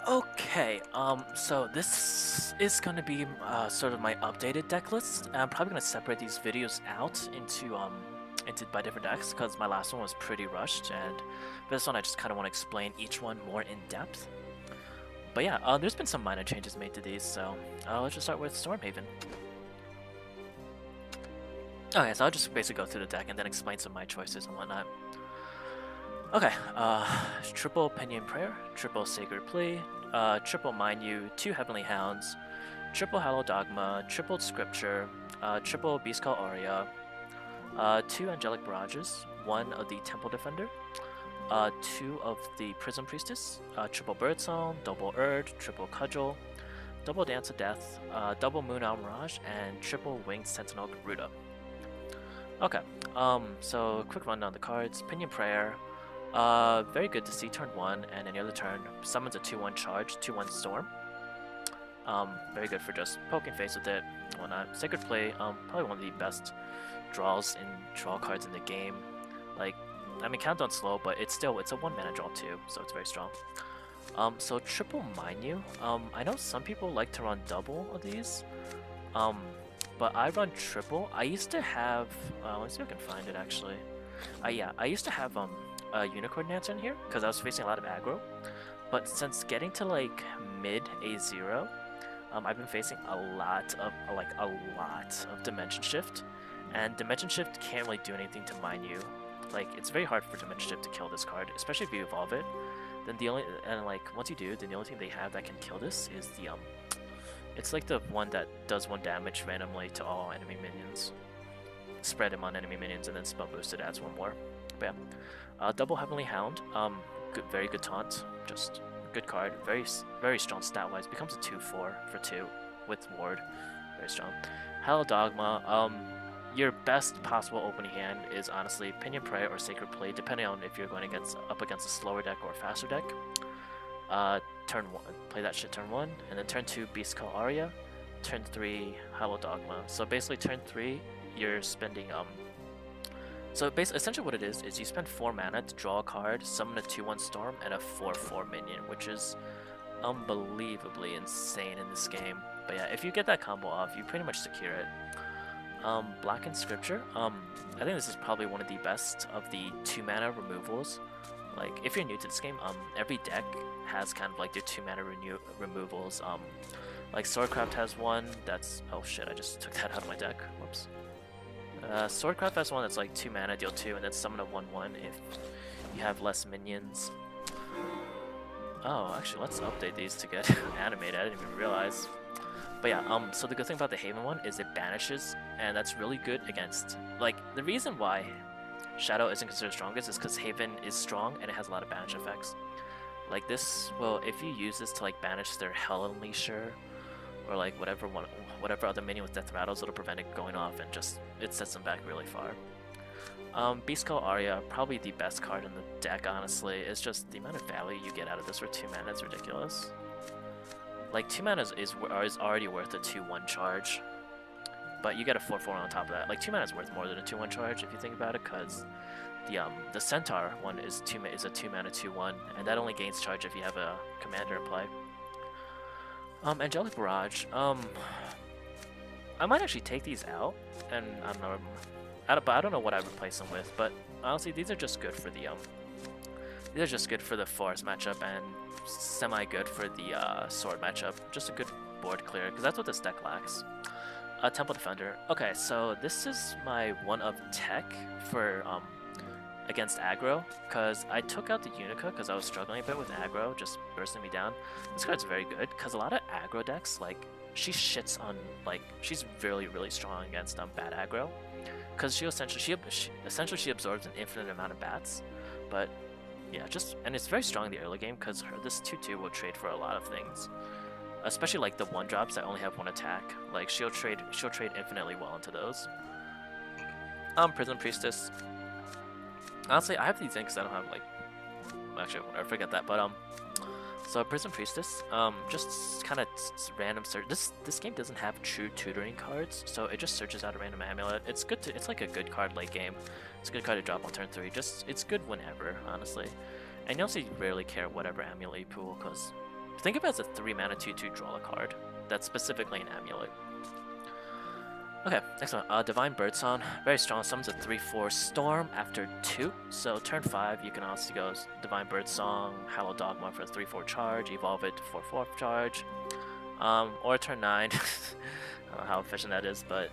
Okay, so this is gonna be sort of my updated deck list. I'm probably gonna separate these videos out into by different decks because my last one was pretty rushed, and for this one I just kind of want to explain each one more in depth. But yeah, there's been some minor changes made to these, so let's just start with Stormhaven. Okay, so I'll just basically go through the deck and then explain some of my choices and whatnot. Okay, triple Pinion Prayer, triple Sacred Plea, triple Mind You, two Heavenly Hounds, triple Hallow Dogma, triple Scripture, triple Beast Call Aria, two Angelic Barrages, one of the Temple Defender, two of the Prism Priestess, triple Birdsong, double Urd, triple Cudgel, double Dance of Death, double Moon Owl Mirage, and triple Winged Sentinel Garuda. Okay, so quick rundown of the cards. Pinion Prayer, very good to see turn 1, and any other turn summons a 2/1 charge, 2/1 storm. Very good for just poking face with it, whatnot. Sacred Play, probably one of the best draws and draw cards in the game. Like, I mean, countdown's slow, but it's a 1-mana draw too, so it's very strong. So triple Mind You. I know some people like to run double of these. But I run triple. I used to have, let's see if I can find it actually. Yeah, I used to have a Unicorn Dancer in here because I was facing a lot of aggro. But since getting to like mid A0, I've been facing a lot of Dimension Shift, and Dimension Shift can't really do anything to Mind You. Like, it's very hard for Dimension Shift to kill this card, especially if you evolve it. Then once you do, then the only thing they have that can kill this is the it's like the one that does 1 damage randomly to all enemy minions. Spread him on enemy minions and then spell boosted adds 1 more. But yeah. Double Heavenly Hound, very good taunt, just good card, very strong stat wise. Becomes a 2/4 for 2 with ward, very strong. Hallow Dogma, your best possible opening hand is honestly Pinion Prayer or Sacred Play, depending on if you're going up against a slower deck or a faster deck. Turn 1, play that shit turn 1, and then turn 2, Beast Call Aria, turn 3, Hallow Dogma. So basically turn 3, you're spending, essentially what it is you spend 4 mana to draw a card, summon a 2/1 Storm, and a 4/4 minion, which is unbelievably insane in this game. But yeah, if you get that combo off, you pretty much secure it. Blackened Scripture, I think this is probably one of the best of the 2 mana removals. Like, if you're new to this game, every deck has kind of like their 2 mana removals. Like Swordcraft has one that's, oh shit, I just took that out of my deck. Whoops. Swordcraft has one that's like 2 mana, deal 2, and then summon a 1/1 if you have less minions. Oh, actually, let's update these to get animated. I didn't even realize. But yeah, so the good thing about the Haven one is it banishes, and that's really good against, like, the reason why Shadow isn't considered strongest is because Haven is strong and it has a lot of banish effects. Like this, well, if you use this to like banish their Hell Unleasher or like whatever other minion with Death Rattles, it'll prevent it going off and just it sets them back really far. Beast Call Aria, probably the best card in the deck, honestly. It's just the amount of value you get out of this for 2 mana is ridiculous. Like 2 mana is already worth a 2/1 charge. But you get a 4/4 on top of that. Like 2 mana is worth more than a 2/1 charge if you think about it, because the Centaur one is a 2 mana 2/1, and that only gains charge if you have a commander in play. Angelic Barrage. I might actually take these out, and I don't know. I don't know what I replace them with, but honestly, these are just good for the forest matchup and semi good for the sword matchup. Just a good board clear, because that's what this deck lacks. Temple Defender. Okay, so this is my one of tech for against aggro, because I took out the Unica because I was struggling a bit with aggro, just bursting me down. This card's very good because a lot of aggro decks, like, she shits on, like, she's really strong against bad aggro, because she essentially absorbs an infinite amount of bats. But yeah, and it's very strong in the early game because this 2/2 will trade for a lot of things. Especially like the 1-drops that only have 1 attack. Like she'll trade infinitely well into those. Prism Priestess. Honestly, I have these things that I don't have, like, actually I forget that, but so Prism Priestess, just kind of random search. This game doesn't have true tutoring cards, so it just searches out a random amulet. It's like a good card late game. It's a good card to drop on turn 3. It's good whenever, honestly. And you also rarely care whatever amulet you pull, because Think of it as a 3 mana 2/2 draw a card. That's specifically an amulet. Okay, next one. Divine Birdsong. Very strong. Summons a 3/4 Storm after 2. So turn 5, you can also go Divine Birdsong, Hallow Dogma for a 3/4 charge, evolve it to 4/4 charge. Or turn 9. I don't know how efficient that is, but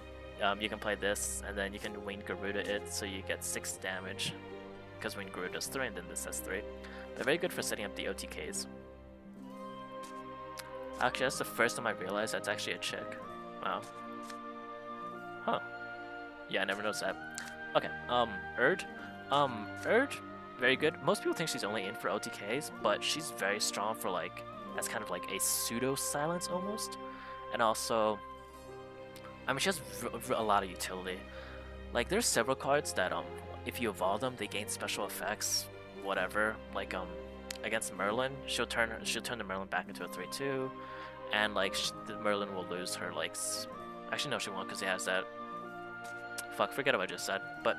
you can play this, and then you can Winged Garuda it, so you get 6 damage. Because Winged Garuda does 3, and then this has 3. They're very good for setting up the OTKs. Actually, that's the first time I realized that's actually a chick. Wow. Huh. Yeah, I never noticed that. Okay, Urd. Urd, very good. Most people think she's only in for OTKs, but she's very strong for, like, as kind of like a pseudo-silence almost. And also, I mean, she has a lot of utility. Like, there's several cards that, if you evolve them, they gain special effects, whatever. Like, against Merlin, she'll turn the Merlin back into a 3/2, and, like, the Merlin will lose her, like, actually, no, she won't, because he has that. Fuck, forget what I just said. But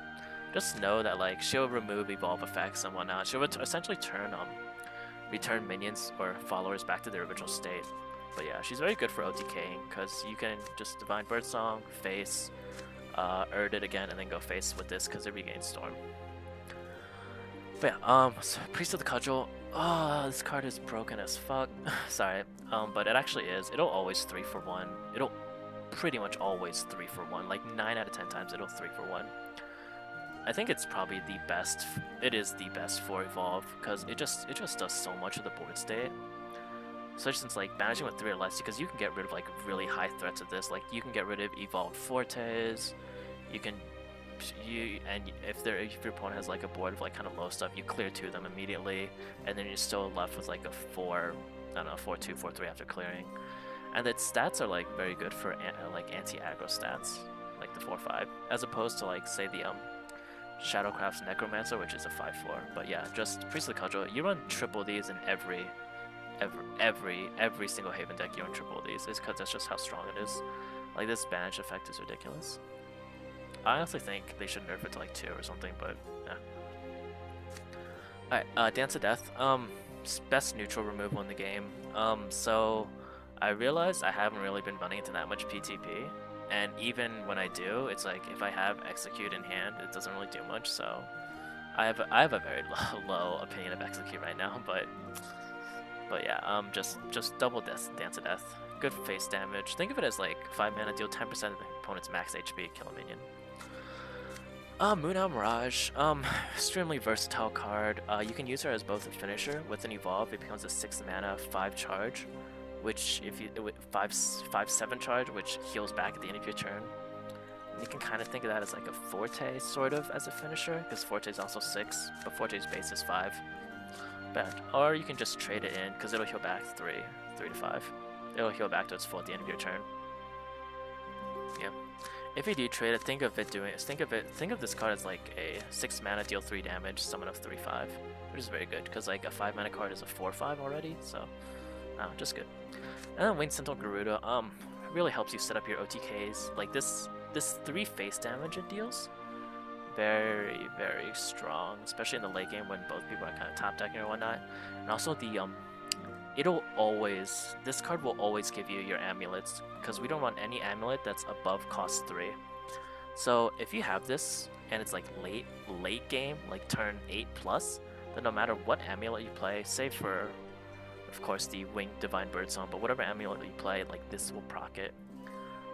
just know that, like, she'll remove evolve effects and whatnot. She'll essentially return minions or followers back to their original state. But yeah, she's very good for OTKing, because you can just Divine Birdsong, face, Urd it again, and then go face with this, because it regains Storm. But yeah, so Priest of the Cudgel. Oh, this card is broken as fuck. Sorry, but it actually is. It'll always 3-for-1. It'll pretty much always 3-for-1. Like 9 out of 10 times it'll 3-for-1. I think it's probably the best. It is the best for evolve, because it just does so much of the board state. Especially since, like, banishing with 3 or less, because you can get rid of, like, really high threats of this. Like, you can get rid of evolved fortes. You can, and if your opponent has, like, a board of, like, kind of low stuff, you clear 2 of them immediately, and then you're still left with, like, a 4, I don't know, 4/2, 4/3 after clearing. And its stats are, like, very good for like anti-aggro stats, like the 4/5, as opposed to, like, say the Shadowcraft's Necromancer, which is a 5/4. But yeah, just Priest of the Cudgel. You run triple these in every single Haven deck. You run triple these. It's because that's just how strong it is. Like, this banish effect is ridiculous. I honestly think they should nerf it to like 2 or something, but yeah. Alright, Dance of Death. Best neutral removal in the game. So I realized I haven't really been running into that much PTP, and even when I do, it's like if I have Execute in hand, it doesn't really do much. So I have a very low opinion of Execute right now, but yeah, just double Dance of Death. Good face damage. Think of it as like 5 mana, deal 10% of the opponent's max HP, kill a minion. Moonhound Mirage, extremely versatile card. You can use her as both a finisher. With an evolve, it becomes a 6 mana, 5 charge, which if you 5/7 charge, which heals back at the end of your turn. And you can kind of think of that as like a Forte, sort of, as a finisher, because Forte is also 6, but Forte's base is 5. Bad. Or you can just trade it in, because it'll heal back 3 to 5. It'll heal back to its full at the end of your turn. Yeah. If you do trade it, think of this card as like a 6 mana, deal 3 damage, summon of 3/5, which is very good, because like a 5 mana card is a 4/5 already, so just good. And then Winged Sentinel Garuda, really helps you set up your OTKs. Like this 3 face damage it deals, very, very strong, especially in the late game when both people are kind of top decking or whatnot. And also the this card will always give you your amulets, because we don't run any amulet that's above cost 3. So if you have this and it's like late game, like turn 8+, then no matter what amulet you play, save for of course the Winged Divine Birdsong, but whatever amulet you play, like this will proc it.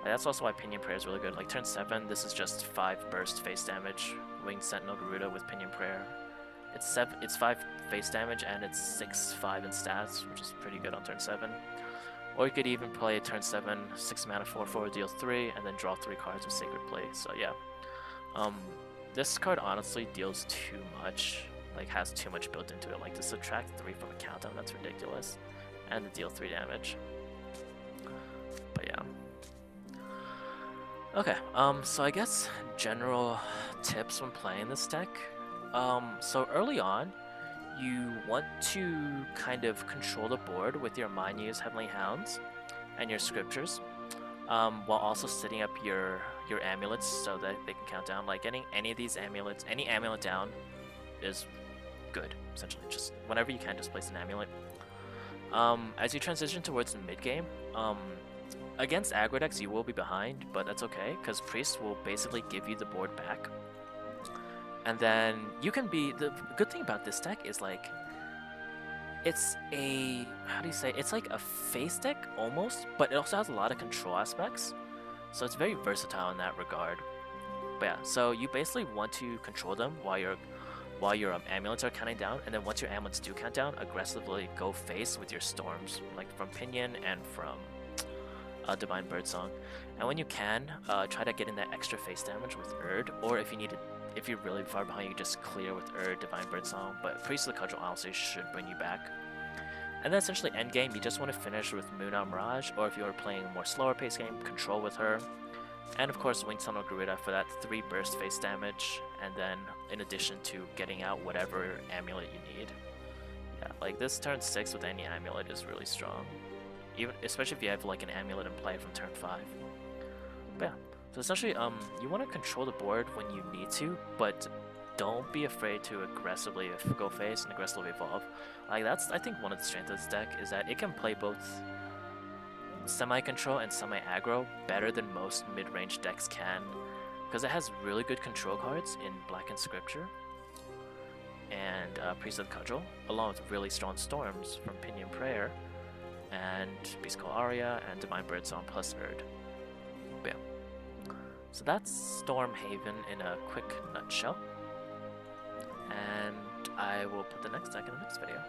That's also why Pinion Prayer is really good. Like turn 7, this is just 5 burst face damage, Winged Sentinel Garuda with Pinion Prayer. It's 5 face damage and it's 6/5 in stats, which is pretty good on turn 7. Or you could even play turn 7, 6 mana 4/4, deal 3, and then draw 3 cards with Sacred Play. So yeah, this card honestly deals too much, like has too much built into it. Like to subtract 3 from a countdown, that's ridiculous, and to deal 3 damage. But yeah. Okay, so I guess general tips when playing this deck. So early on, you want to kind of control the board with your Mind Use Heavenly Hounds and your Scriptures, while also setting up your amulets so that they can count down. Like any of these amulets, any amulet down is good, essentially. Just whenever you can, just place an amulet. As you transition towards the mid game, against aggro decks you will be behind, but that's okay because Priest will basically give you the board back. And then you can be, the good thing about this deck is like, it's a, how do you say, it's like a face deck almost, but it also has a lot of control aspects. So it's very versatile in that regard. But yeah, so you basically want to control them while your amulets are counting down, and then once your amulets do count down, aggressively go face with your storms, like from Pinion and from Divine Birdsong. And when you can, try to get in that extra face damage with Erd, or if you need it, if you're really far behind, you just clear with Erd, Divine Birdsong, but Priest of the Cudgel honestly should bring you back. And then essentially endgame, you just want to finish with Moon Mirage, or if you are playing a more slower pace game, Control with her. And of course, Wing Tunnel Garuda for that 3 burst face damage, and then in addition to getting out whatever amulet you need. Yeah, like this turn 6 with any amulet is really strong. Even especially if you have like an amulet in play from turn 5. But yeah, so essentially, you want to control the board when you need to, but don't be afraid to aggressively go face and aggressively evolve. Like that's, I think, one of the strengths of this deck is that it can play both semi-control and semi-aggro better than most mid-range decks can, because it has really good control cards in Blackened Scripture and Priest of the Cudgel, along with really strong storms from Pinion Prayer and Beast Call Aria and Divine Birdsong plus Erd. Bam. So that's Storm Haven in a quick nutshell, and I will put the next deck in the next video.